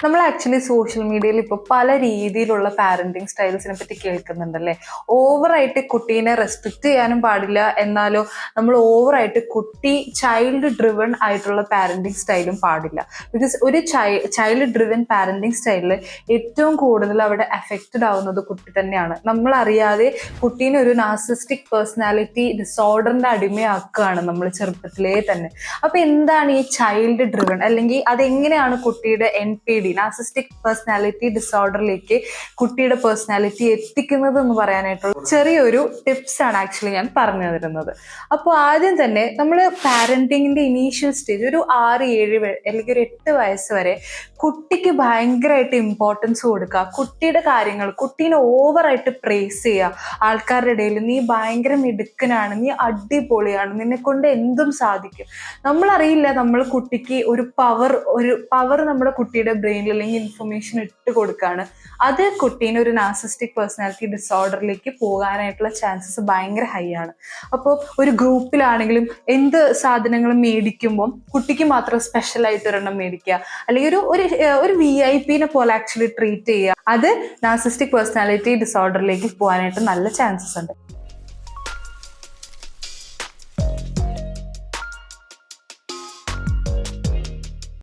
നമ്മൾ actually social മീഡിയയിൽ ഇപ്പോൾ പല രീതിയിലുള്ള പാരന്റിങ് സ്റ്റൈൽസിനെ പറ്റി കേൾക്കുന്നുണ്ടല്ലേ. ഓവറായിട്ട് കുട്ടീനെ റെസ്ട്രിക്റ്റ് ചെയ്യാനും പാടില്ല, എന്നാലോ നമ്മൾ ഓവറായിട്ട് കുട്ടി ചൈൽഡ് ഡ്രിവൺ ആയിട്ടുള്ള പാരന്റിങ് സ്റ്റൈലും പാടില്ല. ബിക്കോസ് ഒരു ചൈൽഡ് ഡ്രിവൺ പാരന്റിങ് സ്റ്റൈലിൽ ഏറ്റവും കൂടുതൽ അവിടെ അഫക്റ്റഡ് ആവുന്നത് കുട്ടി തന്നെയാണ്. നമ്മൾ അറിയാതെ കുട്ടീനെ ഒരു നാർസിസ്റ്റിക് പേഴ്സണാലിറ്റി ഡിസോർഡറിന്റെ അടിമയാക്കുകയാണ് നമ്മൾ ചെറുപ്പത്തിലേ തന്നെ. അപ്പൊ എന്താണ് ഈ ചൈൽഡ് ഡ്രിവൺ, അല്ലെങ്കിൽ അതെങ്ങനെയാണ് കുട്ടിയുടെ NPD നാർസിസ്റ്റിക് പേഴ്സണാലിറ്റി ഡിസോർഡറിലേക്ക് കുട്ടിയുടെ പേഴ്സണാലിറ്റി എത്തിക്കുന്നത് എന്ന് പറയാനായിട്ടുള്ള ചെറിയൊരു ടിപ്സ് ആണ് ആക്ച്വലി ഞാൻ പറഞ്ഞു തരുന്നത്. അപ്പോൾ ആദ്യം തന്നെ നമ്മൾ പാരന്റിങ്ങിന്റെ ഇനീഷ്യൽ സ്റ്റേജ് ഒരു 6-7 അല്ലെങ്കിൽ ഒരു 8 വയസ്സ് വരെ കുട്ടിക്ക് ഭയങ്കരമായിട്ട് ഇമ്പോർട്ടൻസ് കൊടുക്കുക. കുട്ടിയുടെ കാര്യങ്ങൾ കുട്ടീനെ ഓവറായിട്ട് പ്രേസ് ചെയ്യുക. ആൾക്കാരുടെ ഇടയിൽ നീ ഭയങ്കര മിടുക്കനാണ്, നീ അടിപൊളിയാണ്, നിന്നെ കൊണ്ട് എന്തും സാധിക്കും. നമ്മളറിയില്ല നമ്മൾ കുട്ടിക്ക് ഒരു പവർ നമ്മുടെ കുട്ടിയുടെ ബ്രെയിനിൽ അല്ലെങ്കിൽ ഇൻഫർമേഷൻ ഇട്ട് കൊടുക്കുകയാണ്. അത് കുട്ടീനെ ഒരു നാർസിസ്റ്റിക് പേഴ്സണാലിറ്റി ഡിസോർഡറിലേക്ക് പോകാനായിട്ടുള്ള ചാൻസസ് ഭയങ്കര ഹൈ ആണ്. അപ്പോൾ ഒരു ഗ്രൂപ്പിലാണെങ്കിലും എന്ത് സാധനങ്ങളും മേടിക്കുമ്പോൾ കുട്ടിക്ക് മാത്രം സ്പെഷ്യൽ ആയിട്ട് ഒരെണ്ണം മേടിക്കുക, അല്ലെങ്കിൽ ഒരു VIP പോലെ ആക്ച്വലി ട്രീറ്റ് ചെയ്യുക. അത് നാർസിസ്റ്റിക് പേഴ്സണാലിറ്റി ഡിസോർഡറിലേക്ക് പോകാനായിട്ട് നല്ല ചാൻസസ് ഉണ്ട്.